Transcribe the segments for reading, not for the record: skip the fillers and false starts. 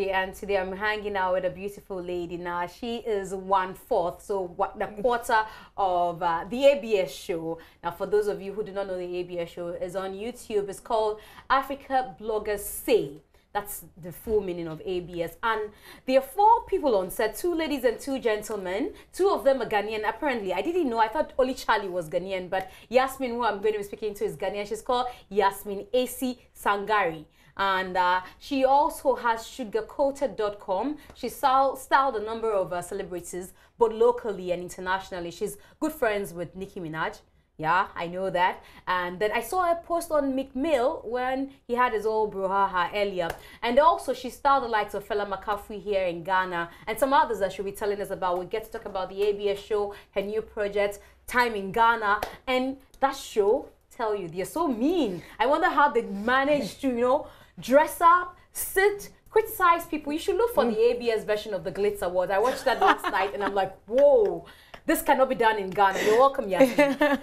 J, and today I'm hanging out with a beautiful lady. Now, she is 1/4, so the quarter of the ABS show. Now, for those of you who do not know, the ABS show is on YouTube. It's called Africa Bloggers Say. That's the full meaning of ABS. And there are 4 people on set, 2 ladies and 2 gentlemen. 2 of them are Ghanaian. Apparently, I didn't know. I thought only Charlie was Ghanaian. But Yasmine, who I'm going to be speaking to, is Ghanaian. She's called Yasmine AC Sangari. And she also has sugarcoated.com. She styled a number of celebrities, both locally and internationally. She's good friends with Nicki Minaj. Yeah, I know that. And then I saw a post on McMill when he had his old brouhaha earlier. And also she styled the likes of Fela McCaffrey here in Ghana and some others that she'll be telling us about. We get to talk about the ABS show, her new project, Time in Ghana. And that show, tell you, they're so mean. I wonder how they managed to, you know, dress up, sit, criticize people. You should look for the ABS version of the Glitz Awards. I watched that last night and I'm like, whoa. This cannot be done in Ghana. You're welcome, Yasmine.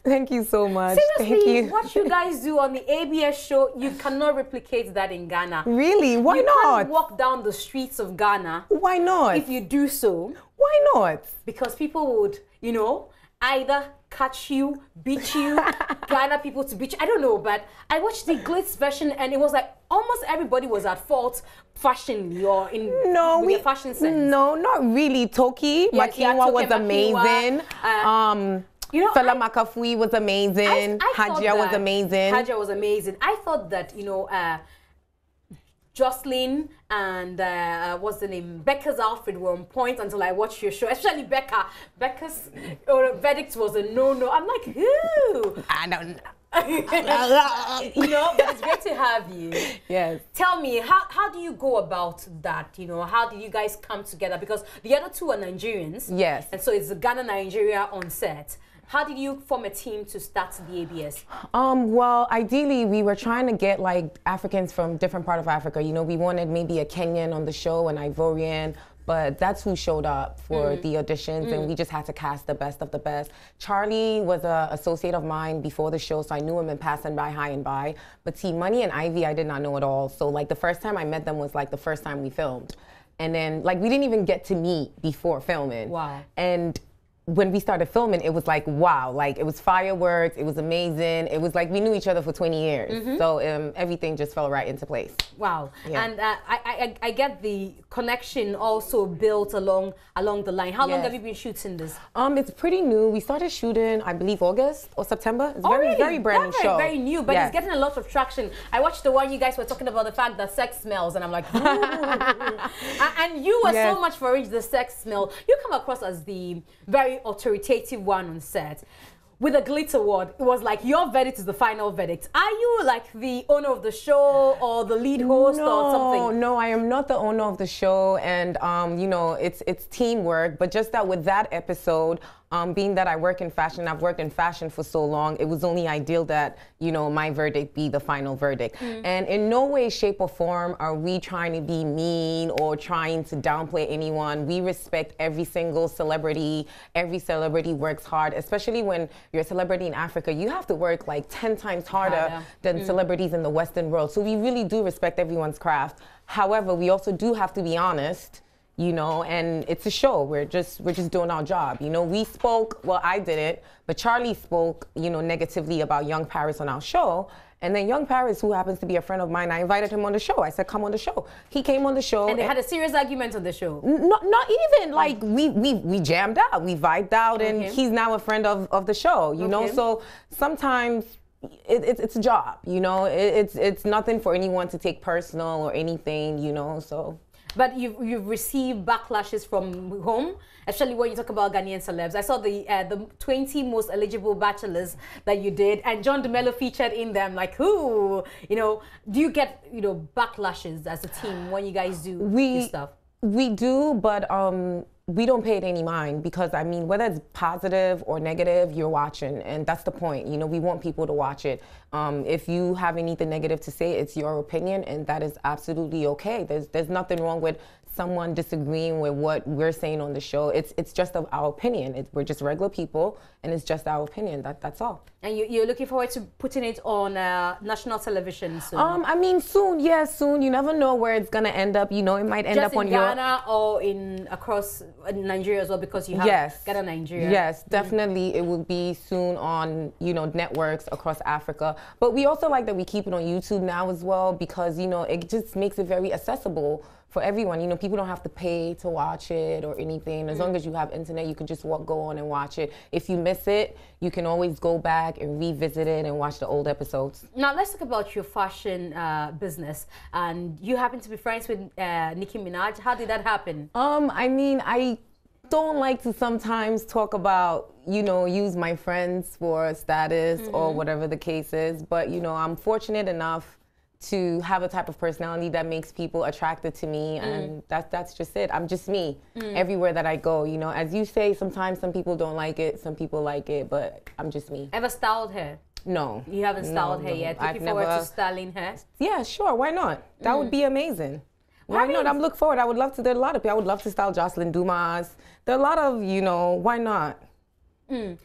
Thank you so much. Seriously, Thank you. what you guys do on the ABS show, you cannot replicate that in Ghana. Really? Why not? You can't walk down the streets of Ghana. Why not? If you do so. Why not? Because people would, you know, either catch you, beat you, Ghana people to beat you. I don't know, but I watched the Glitz version and it was like almost everybody was at fault fashionly or in their fashion sense. No, not really. Toki, yes, Makiwa was amazing. You know, Fela McCaffrey was amazing. Hajia was amazing. Hajia was amazing. I thought that, you know, Jocelyn and what's the name? Becca's outfit were on point until I watched your show. Especially Becca. Becca's verdict was a no-no. I'm like, who? I don't know. You know, but it's great to have you. Yes. Tell me, how do you go about that? You know, how did you guys come together? Because the other 2 are Nigerians. Yes. And so it's Ghana, Nigeria on set. How did you form a team to start the ABS? Well, ideally, we were trying to get like Africans from different part of Africa. You know, we wanted maybe a Kenyan on the show, an Ivorian, but that's who showed up for the auditions, and we just had to cast the best of the best. Charlie was an associate of mine before the show, so I knew him in passing by, high and by. But T Money and Ivy, I did not know at all. So like the first time I met them was like the first time we filmed. And then like we didn't even get to meet before filming. Wow. And when we started filming, it was like, wow, like it was fireworks, it was amazing. It was like we knew each other for 20 years. So everything just fell right into place. Wow. Yeah. And I get the connection also built along the line. How long have you been shooting this? It's pretty new. We started shooting, I believe, August or September. It's very brand new show. Very new, but it's getting a lot of traction. I watched the one you guys were talking about the fact that sex smells, and I'm like, and you were so much for it, the sex smell. You come across as the very authoritative one on set. With a Glitz Award, it was like your verdict is the final verdict. Are you like the owner of the show or the lead host or something? No, I am not the owner of the show, and you know, it's teamwork. But just that with that episode, being that I work in fashion, I've worked in fashion for so long, it was only ideal that, you know, my verdict be the final verdict. And in no way, shape, or form are we trying to be mean or trying to downplay anyone. We respect every single celebrity. Every celebrity works hard, especially when you're a celebrity in Africa. You have to work like 10 times harder than celebrities in the Western world. So we really do respect everyone's craft. However, we also do have to be honest. You know, and it's a show. We're just doing our job. You know, we spoke, well, I didn't, but Charlie spoke, you know, negatively about Young Paris on our show. And then Young Paris, who happens to be a friend of mine, I invited him on the show. I said, come on the show. He came on the show. And they had a serious argument on the show. Not even, like, we jammed out, we vibed out, and he's now a friend of the show, you know? So sometimes it's a job, you know? It's nothing for anyone to take personal or anything, you know, so. But you've received backlashes from home, especially when you talk about Ghanaian celebs. I saw the 20 most eligible bachelors that you did, and John DeMello featured in them. Like, who, you know, do you get, you know, backlashes as a team when you guys do this stuff? We do, but we don't pay it any mind, because I mean, whether it's positive or negative, you're watching, and that's the point. You know, we want people to watch it. If you have anything negative to say, it's your opinion, and that is absolutely okay. There's nothing wrong with someone disagreeing with what we're saying on the show. It's just our opinion. We're just regular people, and it's just our opinion. That's all. And you're looking forward to putting it on national television soon? I mean, soon, yeah, soon. You never know where it's gonna end up. You know, it might end up on Ghana or across Nigeria as well, because you have Ghana, Nigeria. Yes, definitely. It will be soon on, you know, networks across Africa. But we also like that we keep it on YouTube now as well, because, you know, it just makes it very accessible for everyone. You know, people don't have to pay to watch it or anything. As long as you have internet, you can just go on and watch it. If you miss it, you can always go back and revisit it and watch the old episodes. Now, let's talk about your fashion business. And you happen to be friends with Nicki Minaj. How did that happen? I mean, I don't like to sometimes talk about, you know, use my friends for status or whatever the case is. But, you know, I'm fortunate enough to have a type of personality that makes people attracted to me, and that's just it. I'm just me everywhere that I go. You know, as you say, sometimes some people don't like it, some people like it, but I'm just me. Ever styled hair? No. You haven't styled hair yet? Looking forward to styling hair? Yeah, sure. Why not? That would be amazing. Why not? I'm looking forward. I would love to. There are a lot of people. I would love to style Jocelyn Dumas. There are a lot of, you know, why not?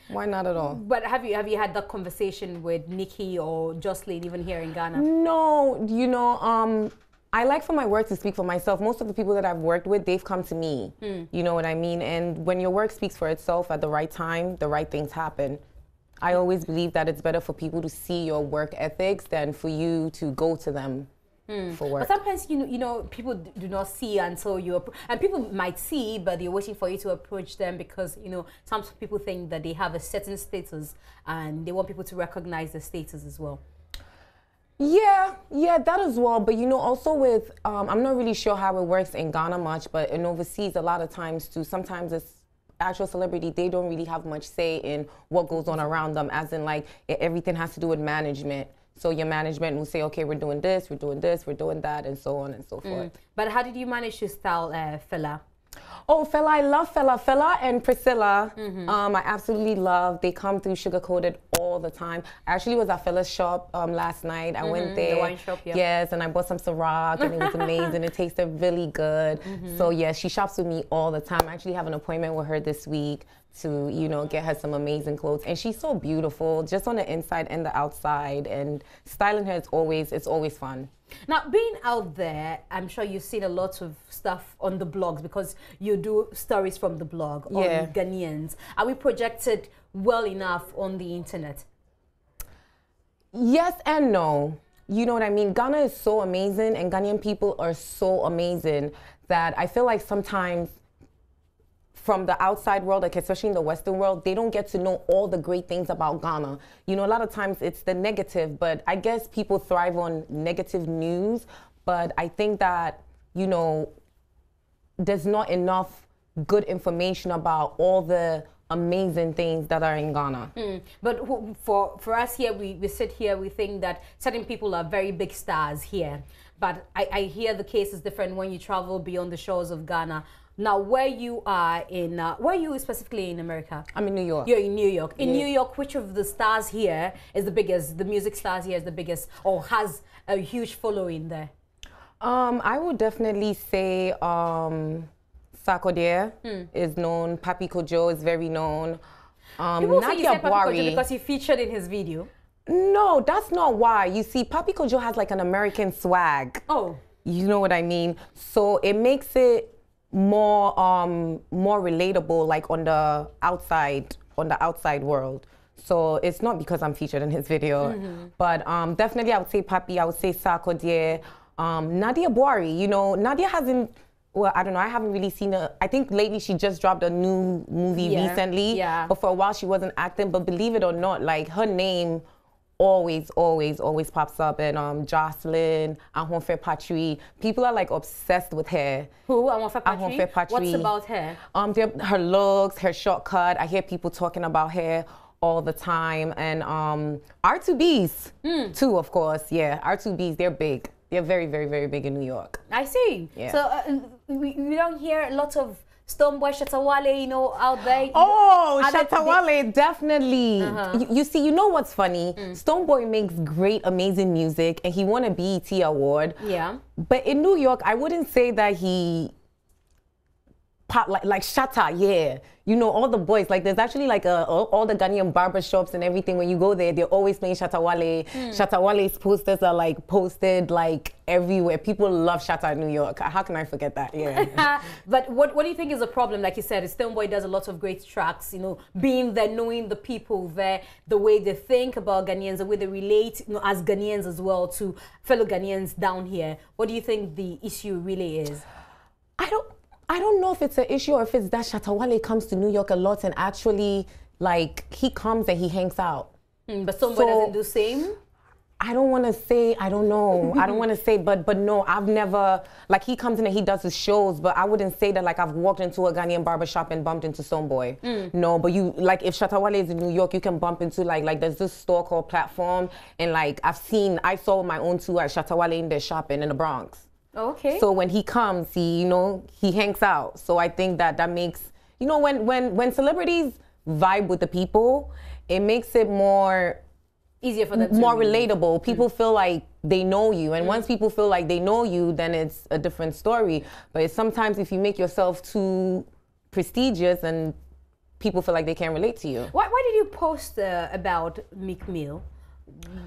Why not at all? But have you had that conversation with Nicki or Jocelyn even here in Ghana? No, you know, I like for my work to speak for myself. Most of the people that I've worked with, they've come to me. You know what I mean? And when your work speaks for itself at the right time, the right things happen. I always believe that it's better for people to see your work ethics than for you to go to them for work. But sometimes, you know, people do not see until you and people might see, but they're waiting for you to approach them, because, you know, some people think that they have a certain status and they want people to recognize the status as well. Yeah, that as well. But, you know, also with, I'm not really sure how it works in Ghana much, but in overseas, a lot of times too, sometimes it's actual celebrity, they don't really have much say in what goes on around them, as in like everything has to do with management. So your management will say, okay, we're doing this, we're doing this, we're doing that, and so on and so forth. But how did you manage to style Fela? Oh, Fela, I love Fela. Fela and Priscilla, I absolutely love. They come through Sugar Coated all the time. I actually was at Fela's shop last night. I went there. The wine shop, yeah. Yes, and I bought some Ciroc, and it was amazing. It tasted really good. So, yeah, she shops with me all the time. I actually have an appointment with her this week to, you know, get her some amazing clothes. And she's so beautiful, just on the inside and the outside. And styling her is always fun. Now, being out there, I'm sure you've seen a lot of stuff on the blogs, because you do stories from the blog on Ghanaians. Are we projected well enough on the internet? Yes and no. You know what I mean? Ghana is so amazing, and Ghanaian people are so amazing that I feel like sometimes from the outside world, like especially in the Western world, they don't get to know all the great things about Ghana. You know, a lot of times it's the negative, but I guess people thrive on negative news. But I think that, you know, there's not enough good information about all the amazing things that are in Ghana. But for us here, we sit here, we think that certain people are very big stars here. But I hear the case is different when you travel beyond the shores of Ghana. Now, where you are in, where are you specifically in America? I'm in New York. You're in New York. In New York, which of the stars here is the biggest? The music stars here is the biggest, or has a huge following there? I would definitely say Sarkodie is known. Papi Kojo is very known. People say you said Papi Kojo because he featured in his video. No, that's not why. You see, Papi Kojo has like an American swag. Oh. You know what I mean? So it makes it more relatable, like on the outside world. So it's not because I'm featured in his video, but definitely I would say Papi, I would say Sarkodie, Nadia Buari. You know, Nadia hasn't. Well, I don't know. I haven't really seen her. I think lately she just dropped a new movie recently. Yeah. But for a while she wasn't acting. But believe it or not, like her name always pops up. And Jocelyn, Ahonfe Patri, people are like obsessed with her. Who? Ahonfe Patri? Ahonfe Patri. What's about her? Her looks, her shortcut. I hear people talking about her all the time. And R2Bs too, of course. Yeah, R2Bs, they're big. They're very, very, very big in New York. I see. Yeah. So we don't hear a lot of Stonebwoy Shatawale, you know, out there. Oh, Shatawale, definitely. You see, you know what's funny? Stonebwoy makes great, amazing music, and he won a BET award. Yeah. But in New York, I wouldn't say that he pop, like Shatta, yeah. You know, all the boys, like there's actually like all the Ghanaian barber shops and everything. When you go there, they're always playing Shatta Wale. Shatta Wale's posters are like posted like everywhere. People love Shatta in New York. How can I forget that? Yeah. But what do you think is a problem? Like you said, Stonebwoy does a lot of great tracks, you know, being there, knowing the people there, the way they think about Ghanaians, the way they relate, you know, as Ghanaians as well to fellow Ghanaians down here. What do you think the issue really is? I don't know if it's an issue or if it's that Shatta Wale comes to New York a lot and actually, like, he comes and he hangs out. But Stonebwoy doesn't do the same? I don't want to say, I don't know. I don't want to say, but no, I've never, like, he comes in and he does his shows, but I wouldn't say that, like, I've walked into a Ghanaian barbershop and bumped into Stonebwoy. No, but you, like, if Shatta Wale is in New York, you can bump into, like there's this store called Platform, and, like, I saw my own too at Shatta Wale in there shopping in the Bronx. Okay. So when he comes, he hangs out. So I think that makes, you know, when celebrities vibe with the people, it makes it more easier for them to more relatable. People feel like they know you, and once people feel like they know you, then it's a different story. But sometimes if you make yourself too prestigious, and people feel like they can't relate to you. Why did you post about Meek Mill?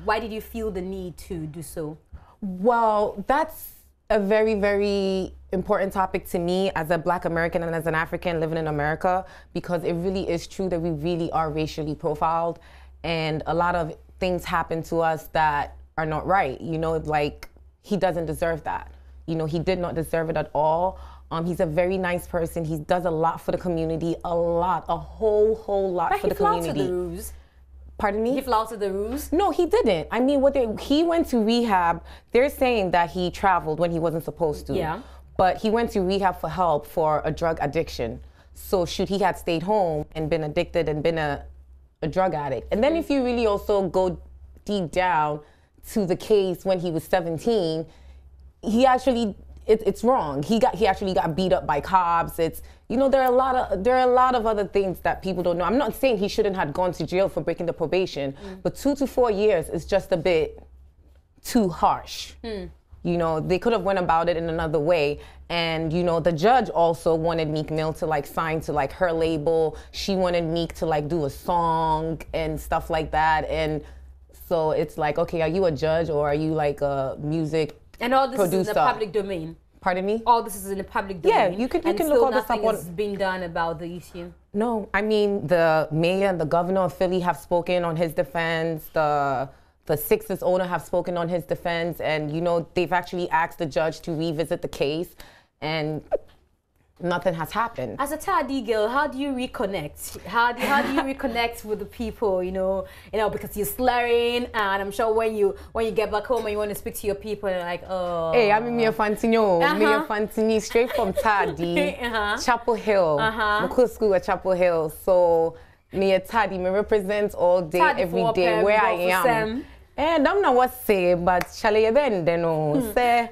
Why did you feel the need to do so? Well, that's a very, very important topic to me as a Black American and as an African living in America, because it really is true that we really are racially profiled, and a lot of things happen to us that are not right. You know, like, he doesn't deserve that. You know, he did not deserve it at all. He's a very nice person. He does a lot for the community, a whole lot for the community. He flouted the rules. Pardon me? He flouted the rules? No, he didn't. I mean, he went to rehab. They're saying that he traveled when he wasn't supposed to. Yeah. But he went to rehab for help for a drug addiction. So should he had stayed home and been addicted and been a drug addict. And then if you really also go deep down to the case when he was 17, he actually, it's wrong. He actually got beat up by cops. It's, you know, there are a lot of other things that people don't know. I'm not saying he shouldn't have gone to jail for breaking the probation, but 2 to 4 years is just a bit too harsh. You know, they could have went about it in another way. And, you know, the judge also wanted Meek Mill to, like, sign to, like, her label. She wanted Meek to, like, do a song and stuff like that. And so it's like, okay, are you a judge or are you, like, a music And all this producer? is in the public domain. Pardon me? All this is in the public domain. Yeah, you can look all this up on. Nothing has been done about the issue. No, I mean, the mayor and the governor of Philly have spoken on his defense. The Sixers owner have spoken on his defense, and, you know, they've actually asked the judge to revisit the case, and nothing has happened. As a Tadi girl, how do you reconnect? How do you reconnect with the people? You know, because you're slurring, and I'm sure when you get back home and you want to speak to your people, you're like, oh. Hey, I'm Mia Fantino. Mia Fantini, straight from Tadi, Chapel Hill. I go to school at Chapel Hill, so Mia Tadi, me represents all day, every day where I am. And I'm not what say, but shall I bend? Say.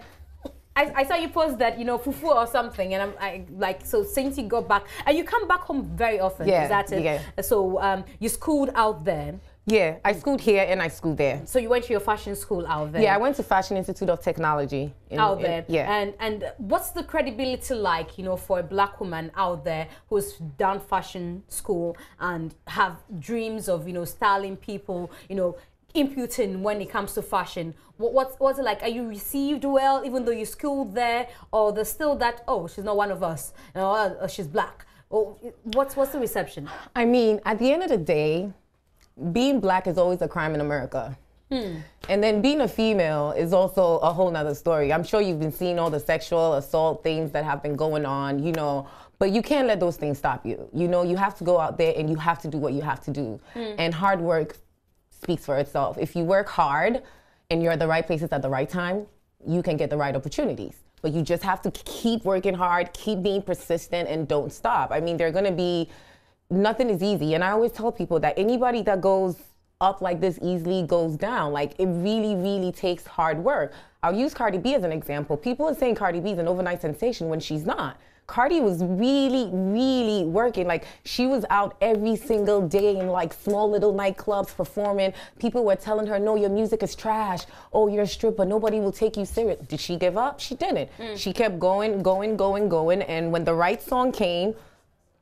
I saw you post that, you know, fufu or something, and I like, so since you got back, and you come back home very often, yeah, is that it? Yeah. So you schooled out there? Yeah, I schooled here and I schooled there. So you went to your fashion school out there? Yeah, I went to Fashion Institute of Technology. Out there? Yeah. And what's the credibility like, you know, for a Black woman out there who's done fashion school and have dreams of, you know, styling people, you know, imputing when it comes to fashion? What's it like? Are you received well even though you schooled there, or there's still that, oh, she's not one of us, or she's Black? Or what's the reception? I mean, at the end of the day, being Black is always a crime in America. And then being a female is also a whole nother story. I'm sure you've been seeing all the sexual assault things that have been going on, you know, but you can't let those things stop you. You know, you have to go out there and you have to do what you have to do. And hard work speaks for itself. If you work hard and you're at the right places at the right time, you can get the right opportunities. But you just have to keep working hard, keep being persistent, and don't stop. I mean, nothing is easy. And I always tell people that anybody that goes up like this easily goes down. Like, it really, really takes hard work. I'll use Cardi B as an example. People are saying Cardi B is an overnight sensation when she's not. Cardi was really, really working. Like, she was out every single day in like small little nightclubs performing. People were telling her, no, your music is trash. Oh, you're a stripper. Nobody will take you serious. Did she give up? She didn't. She kept going. And when the right song came,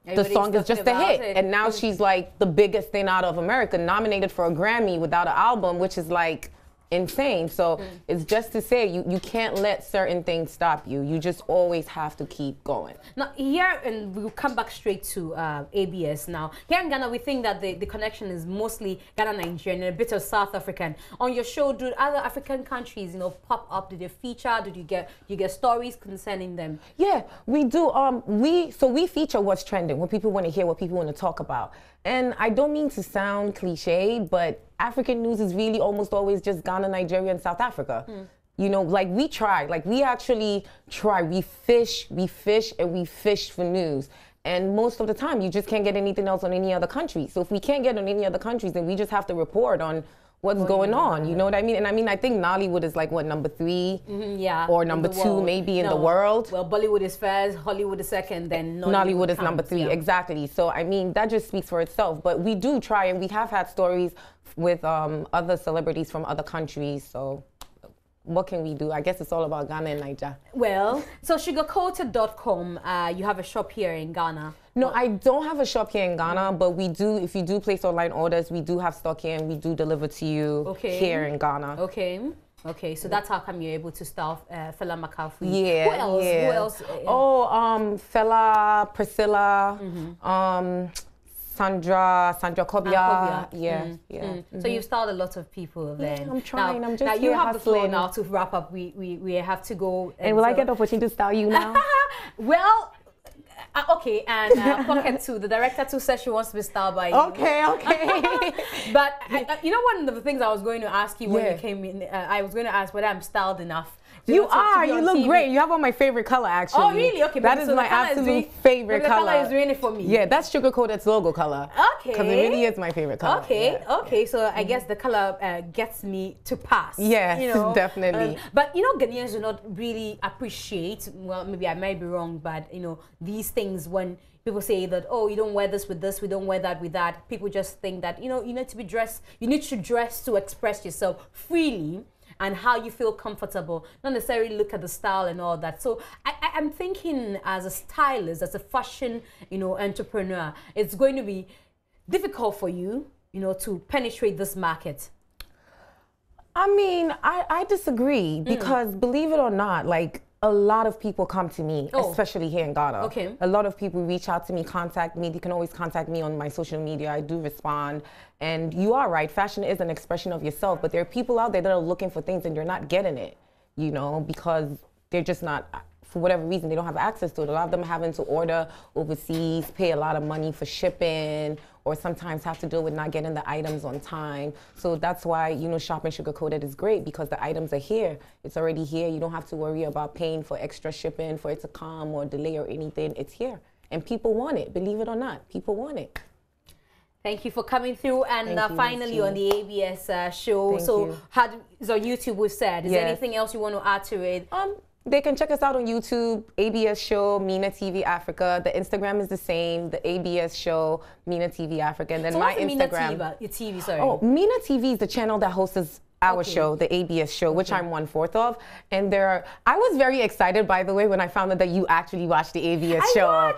the song is just a hit. And now she's like the biggest thing out of America, nominated for a Grammy without an album, which is like insane. So it's just to say you can't let certain things stop you. You just always have to keep going. Now here, and we'll come back straight to ABS now. Here in Ghana, we think that the connection is mostly Ghana-Nigerian and a bit of South African. On your show, do other African countries, you know, pop up? Did they feature? Did you get stories concerning them? Yeah, we do. We feature what's trending, what people want to hear, what people want to talk about. And I don't mean to sound cliche, but African news is really almost always just Ghana, Nigeria, and South Africa. You know, like we try, like we actually try. We fish, and we fish for news. And most of the time, you just can't get anything else on any other country. So if we can't get on any other countries, then we just have to report on what's going on. You know what I mean? And I mean, I think Nollywood is like, what, number 3? Yeah. Or number 2 maybe in the world. Well, Bollywood is first, Hollywood is second, then Nollywood is number 3, exactly. So, I mean, that just speaks for itself. But we do try, and we have had stories with other celebrities from other countries. So what can we do? I guess it's all about Ghana and Niger. Well, so sugarcoated.com, you have a shop here in Ghana. No, I don't have a shop here in Ghana, but we do, if you do place online orders, we do have stock here and we do deliver to you here in Ghana. Okay, so that's how come you're able to style Fela McCarthy. Yeah. Who else? Oh, Fela, Priscilla, Sandra Kobia. So you've styled a lot of people then. Yeah, I'm trying. Now, I'm just now you have the floor now to wrap up. We have to go. And will I get the opportunity to style you now? Well, okay, and Pocket 2, the director 2 says she wants to be styled by you. Okay. But you know, one of the things I was going to ask you when you came in, I was going to ask whether I'm styled enough. You are. You look great. You have on my favorite color, actually. Oh, really? Okay. That is my absolute favorite color. The color is really for me. Yeah, that's Sugarcoated's logo color. Okay. Because it really is my favorite color. Okay. So I guess the color gets me to pass. Yes, you know? Definitely. But you know, Ghanaians do not really appreciate. Well, maybe I might be wrong, but you know, these things when people say that, oh, you don't wear this with this, we don't wear that with that. People just think that, you know, you need to be dressed. You need to dress to express yourself freely and how you feel comfortable, not necessarily look at the style and all that. So I'm thinking, as a stylist, as a fashion, you know, entrepreneur, it's going to be difficult for you, you know, to penetrate this market. I mean, I disagree because believe it or not, like, a lot of people come to me, especially here in Ghana. Okay. A lot of people reach out to me, contact me. They can always contact me on my social media. I do respond. And you are right, fashion is an expression of yourself, but there are people out there that are looking for things and you're not getting it, you know, because they're just not, for whatever reason, they don't have access to it. A lot of them are having to order overseas, pay a lot of money for shipping, or sometimes have to deal with not getting the items on time. So that's why, you know, shopping Sugarcoated is great because the items are here. It's already here. You don't have to worry about paying for extra shipping, for it to come or delay or anything. It's here. And people want it, believe it or not. People want it. Thank you for coming through. And finally on the ABS show. So it's on YouTube, we said. Is there anything else you want to add to it? They can check us out on YouTube, ABS Show, Mina TV Africa. The Instagram is the same, the ABS Show, Mina TV Africa. And then so my what's Instagram. Mina TV, sorry. Oh, Mina TV is the channel that hosts our show, the ABS Show, which I'm 1/4 of. And I was very excited, by the way, when I found out that you actually watched the ABS show. I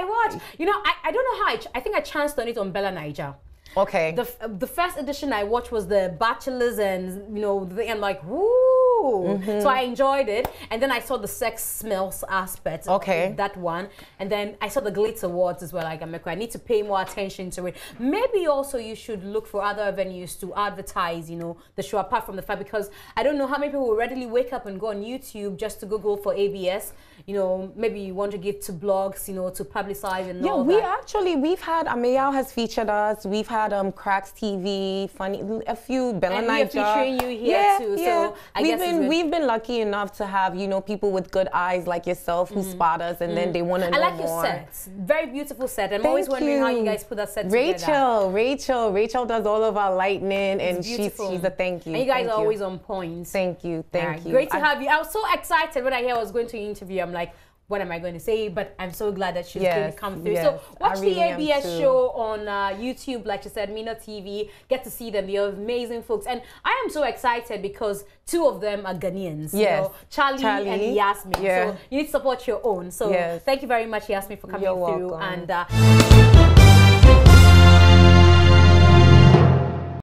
watched. You know, I don't know how I think I chanced on it on Bella Niger. Okay. The first edition I watched was the Bachelors, and you know, I'm like, woo. So I enjoyed it, and then I saw the sex smells aspect of that one, and then I saw the Glitz Awards as well. Like, I need to pay more attention to it. Maybe also you should look for other venues to advertise, you know, the show apart from the fact, because I don't know how many people will readily wake up and go on YouTube just to Google for ABS. You know, maybe you want to give to blogs, you know, to publicize and all that. We've had, Amayal has featured us. We've had Cracks TV, a few, Bella Niger. And we're featuring you here too. So I guess we've been lucky enough to have, you know, people with good eyes like yourself who spot us, and then they want to know more. I like your sets. Very beautiful set. I'm always wondering how you guys put that set together. Rachel does all of our lighting, and she's a thank you. And you guys are always on point. Thank you. Great to have you. I was so excited when I heard I was going to interview. I'm like, what am I going to say? But I'm so glad that she's going to come through. So watch the ABS show on YouTube, like you said, Mina TV. Get to see them. They're amazing folks. And I am so excited because two of them are Ghanaians. Yes. You know, Charlie and Yasmine. Yeah. So you need to support your own. So thank you very much, Yasmine, for coming through. Welcome. And